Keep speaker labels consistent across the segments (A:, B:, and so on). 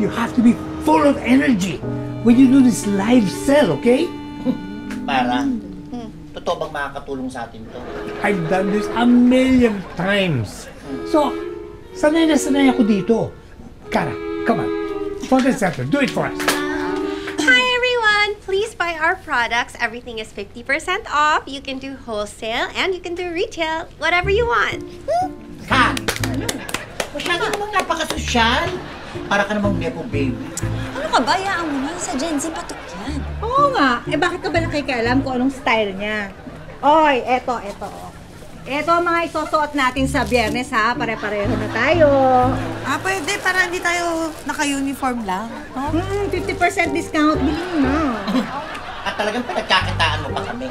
A: you have to be full of energy when you do this live sell, okay?
B: Para, totoo bang makakatulong sa atin to?
A: I've done this a million times. So, sanay na sanay ako dito. Kara, come on. Front and center, do it for us.
C: Hi everyone! Please buy our products. Everything is 50% off. You can do wholesale and you can do retail. Whatever you want.
B: Ha? Masyado namang napaka-sosyal. Para ka namang nepo baby.
D: Ano ka ba? Yaan mo na. Sa Gen Z patok yan.
E: Oo nga. Eh bakit ka ba nakikialam kung anong style niya? Oy, eto. Eto ang mga isusuot natin sa Biyernes ha. Pare-pareho na tayo.
D: Pwede. Para hindi tayo naka-uniform lang.
E: 50% discount. Bilhin mo na.
B: At talagang pinagkakitaan mo pa kami.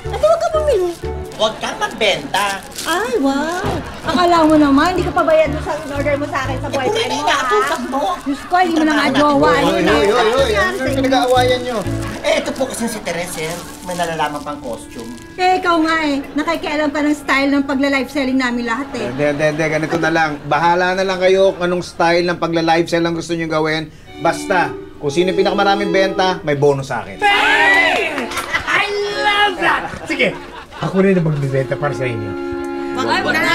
E: Ate, huwag ka bumili.
B: Huwag ka magbenta.
E: Ay, wow. Akala mo naman, hindi ka pa bayad mo sa in-order mo sa akin sa boyfriend mo, ha?
B: Inatusap mo.
E: Diyos ko, hindi mo na nga jowa.
F: Hoy! Ano yung pinag-aawayan nyo?
B: Ito po kasi si Teresa, may nalalaman pang costume.
E: Eh, ikaw nga eh. Nakikialam ka ng style ng pagla-live selling namin lahat eh.
F: Hindi. Ganito na lang. Bahala na lang kayo kung anong style ng pagla-live sell ang gusto nyo gawin. Basta, kung sino yung pinakamaraming benta, may bonus sa akin.
A: Hey! I love that! Sige, ako rin na magbibenta para sa inyo.
D: Wag na!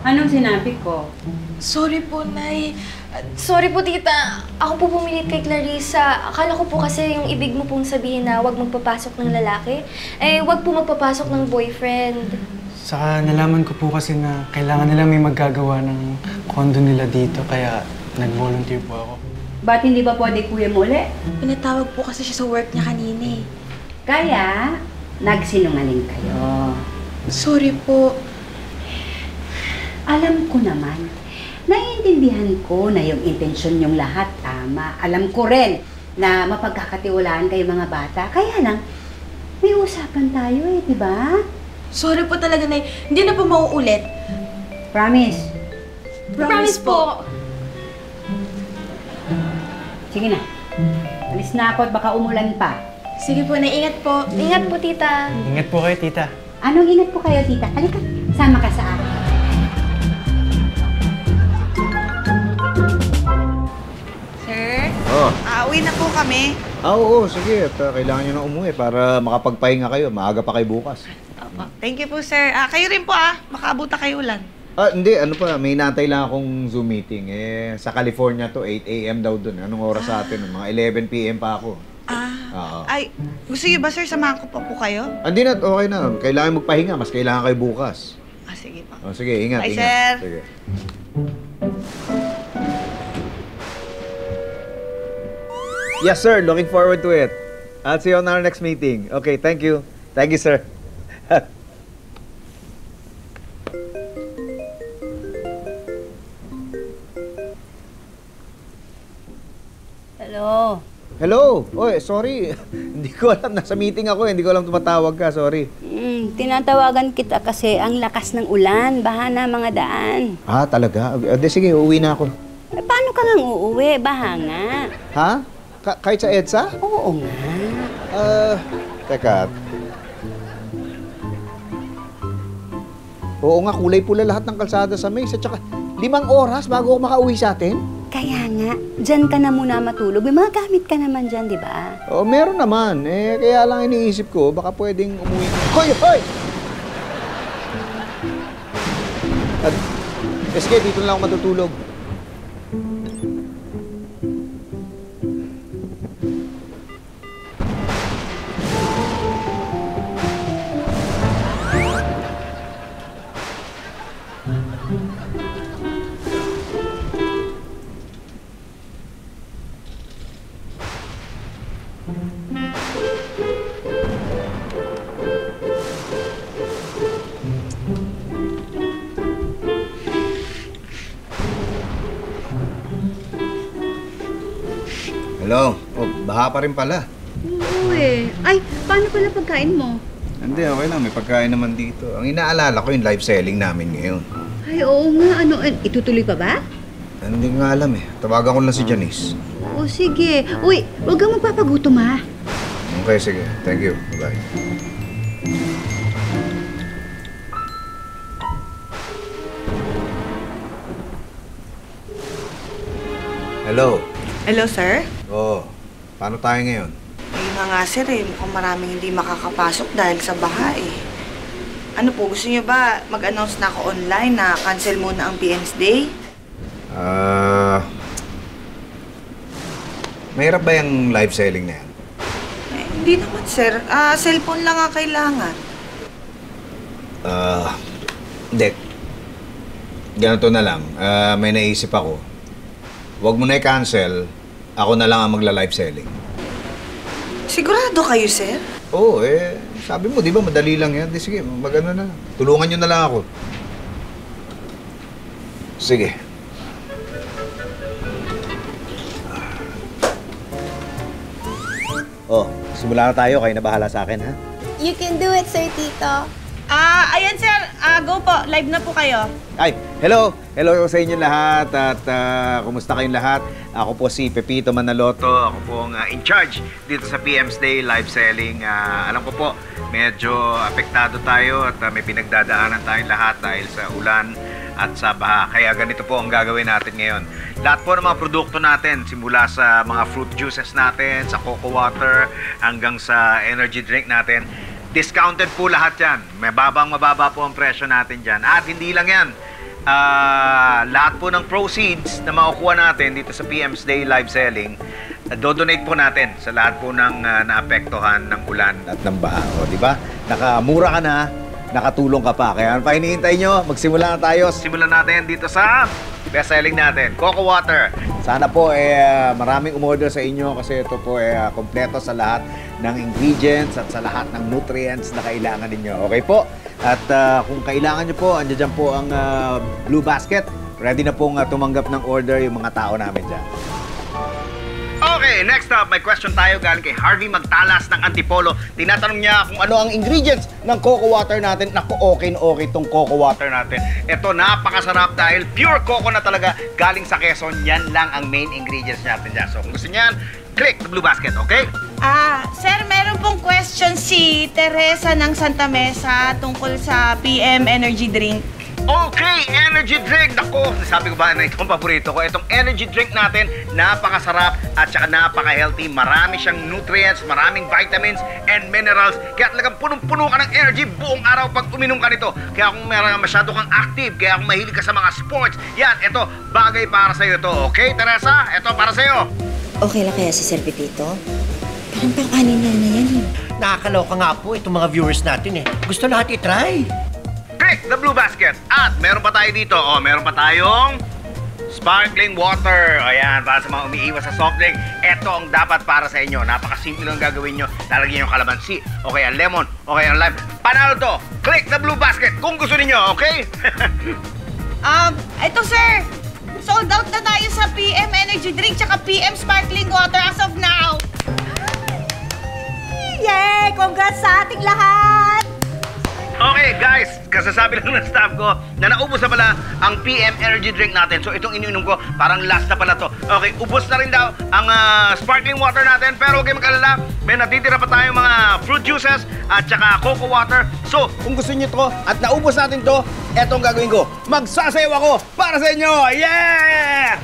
G: Anong sinabi ko?
H: Sorry po, Nay. Sorry po, Tita. Ako po pumilit kay Clarissa. Akala ko po kasi yung ibig mo pong sabihin na huwag magpapasok ng lalaki. Eh, huwag po magpapasok ng boyfriend.
I: Saka nalaman ko po kasi na kailangan nila may maggagawa ng condo nila dito, kaya nag-volunteer po ako.
G: Ba't hindi ba pwede kuya mo uli?
H: Pinatawag po kasi siya sa work niya kanina eh.
G: Kaya, nagsinungaling kayo.
H: Sorry po.
G: Alam ko naman, naiintindihan ko na yung intensyon niyong lahat tama. Alam ko rin na mapagkakatiwalaan kayo mga bata. Kaya lang, may usapan tayo eh, di ba?
H: Sorry po talaga, Nay. Hindi na po mauulit.
G: Promise?
H: Promise po.
G: Sige na. Alis na ako at baka umulan pa.
H: Sige po, Nay. Ingat po. Ingat po, Tita.
I: Ingat po kayo, tita.
G: Anong ingat po kayo, tita? Halika, sama ka sa akin.
D: Sir?
F: Oh.
D: Uwi na po kami.
F: Oo, sige. At kailangan nyo na umuwi para makapagpahinga kayo. Maaga pa kayo bukas.
D: Thank you po, sir. Kayo rin po, Makaabuta kayo ulan.
F: Hindi. Ano pa, may natay lang akong Zoom meeting. Sa California to, 8 a.m. daw dun. Anong oras sa atin? Mga 11 p.m. pa ako. Oo.
D: Ay, gusto niyo ba, sir, samahan ko pa po kayo?
F: Hindi na, okay na. Kailangan magpahinga. Mas kailangan kayo bukas.
D: Sige po.
F: Sige, ingat,
D: Bye,
F: ingat.
D: sir.
F: Sige. Yes, sir. Looking forward to it. I'll see you on our next meeting. Okay, thank you. Thank you, sir.
G: Hello?
F: Hello! Oy, sorry. Hindi ko alam. Nasa meeting ako. Hindi ko alam tumatawag ka. Sorry.
G: Tinatawagan kita kasi ang lakas ng ulan. Baha na mga daan.
F: Talaga? Sige, uuwi na ako.
G: Paano ka nang uuwi? Baha nga.
F: Ha? Kahit sa EDSA?
G: Oo nga.
F: Teka. Oo nga, kulay pula lahat ng kalsada sa Maze. At saka, 5 oras bago ako makauwi sa atin.
G: Kaya nga, dyan ka na muna matulog. May mga gamit ka naman dyan, di ba?
F: Oo, meron naman. Kaya lang iniisip ko, baka pwedeng umuwi. Hoy! Hoy! Sige, dito na lang ako matutulog. Hello? Baha pa rin pala.
E: Oo eh. Ay, paano pala pagkain mo?
F: Hindi, okay lang. May pagkain naman dito. Ang inaalala ko yung live selling namin ngayon.
E: Ay, oo nga. Itutuloy pa ba?
F: Hindi nga alam eh. Tawagan ko lang si Janice.
E: Oo, sige. Uy, huwag kang magpapagutom ha.
F: Okay, sige. Thank you. Bye-bye. Hello.
D: Hello, sir?
F: Oo. Paano tayo ngayon?
D: Ayun nga sir mukhang maraming hindi makakapasok dahil sa baha Ano po, gusto niyo ba mag-announce na ako online na cancel muna ang PM's Day?
F: Mahirap ba yung live selling na yan?
D: Hindi naman sir, cellphone lang ang kailangan.
F: Hindi. Ganito na lang, may naisip ako. Huwag mo na i-cancel, ako na lang ang magla-live selling.
D: Sigurado kayo, sir?
F: Oo, sabi mo, di ba, madali lang yan. Di sige, mag-ano na. Tulungan nyo na lang ako. Sige. Oh, simula na tayo. Kayo na bahala sa akin, ha?
C: You can do it, Sir Tito.
D: Ayan sir, go po. Live na po kayo.
F: Ay, hello! Hello sa inyo lahat at kumusta kayong lahat? Ako po si Pepito Manaloto. Ako po ang in charge dito sa PM's Day live selling. Alam ko po, medyo apektado tayo at may pinagdadaanan tayong lahat dahil sa ulan at sa baha. Kaya ganito po ang gagawin natin ngayon. Lahat po ng mga produkto natin, simula sa mga fruit juices natin, sa cocoa water, hanggang sa energy drink natin, discounted po lahat yan. Mababa po ang presyo natin dyan. At hindi lang yan. Lahat po ng proceeds na makukuha natin dito sa PM's Day live selling, dodonate po natin sa lahat po ng naapektuhan ng ulan at ng baha. O, di ba? Nakamura ka na, nakatulong ka pa. Kaya ano pa hinihintay nyo? Magsimula na tayo. Simulan natin dito sa best selling natin, cocoa water. Sana po maraming umorder sa inyo kasi ito po kompleto sa lahat ng ingredients at sa lahat ng nutrients na kailangan ninyo. Okay po? At kung kailangan nyo po, andyan dyan po ang Blue Basket. Ready na pong tumanggap ng order yung mga tao namin dyan. Okay, next up, may question tayo galing kay Harvey Magtalas ng Antipolo. Tinatanong niya kung ano ang ingredients ng cocoa water natin. Naku, okay na okay itong cocoa water natin. Ito, napakasarap dahil pure cocoa na talaga galing sa Quezon. Yan lang ang main ingredients natin dyan. So kung gusto niyan, click the Blue Basket, okay?
D: Sir, meron pong question si Teresa ng Santa Mesa tungkol sa PM Energy Drink.
F: Okay, energy drink. Naku, sabi ko ba na itong paborito ko. Itong energy drink natin, napakasarap at saka napaka-healthy. Marami siyang nutrients, maraming vitamins and minerals. Kaya talagang punong-puno ka ng energy buong araw pag uminom ka nito. Kaya kung masyado kang active, kaya kung mahilig ka sa mga sports, yan, ito, bagay para sa'yo ito. Okay, Teresa? Ito para sa'yo.
J: Okay lang kaya si Sir Pepito? Parang pang-anin na yan
B: Nakakaloka nga po itong mga viewers natin Gusto lahat i-try.
F: Click the Blue Basket. At meron pa tayo dito. Meron pa tayong sparkling water. Ayan, para sa mga umiiwas sa soft drink. Ito ang dapat para sa inyo. Napakasimple lang gagawin nyo. Lalagyan yung kalamansi, o kaya lemon, o kaya lime. Panalo to. Click the Blue Basket kung gusto ninyo, okay?
D: Ito sir, sold out na tayo sa PM Energy Drink tsaka PM Sparkling Water as of now.
E: Yay! Congrats sa ating lahat!
F: Okay guys, kasasabi lang ng staff ko na naubos na pala ang PM Energy Drink natin. So itong iniinom ko, parang last na pala to. Okay, ubos na rin daw ang sparkling water natin. Pero huwag kayo mag-alala, may natitira pa tayong mga fruit juices at saka cocoa water. So kung gusto niyo to at naubos natin to, etong gagawin ko. Magsasayaw ako para sa inyo! Yeah!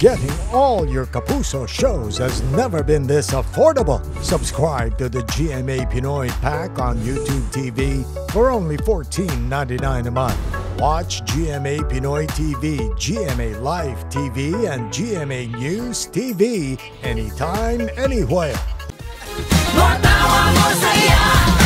K: Getting all your Kapuso shows has never been this affordable. Subscribe to the GMA Pinoy Pack on YouTube TV for only $14.99 a month. Watch GMA Pinoy TV, GMA Live TV, and GMA News TV anytime, anywhere.
L: Matawa mo saya.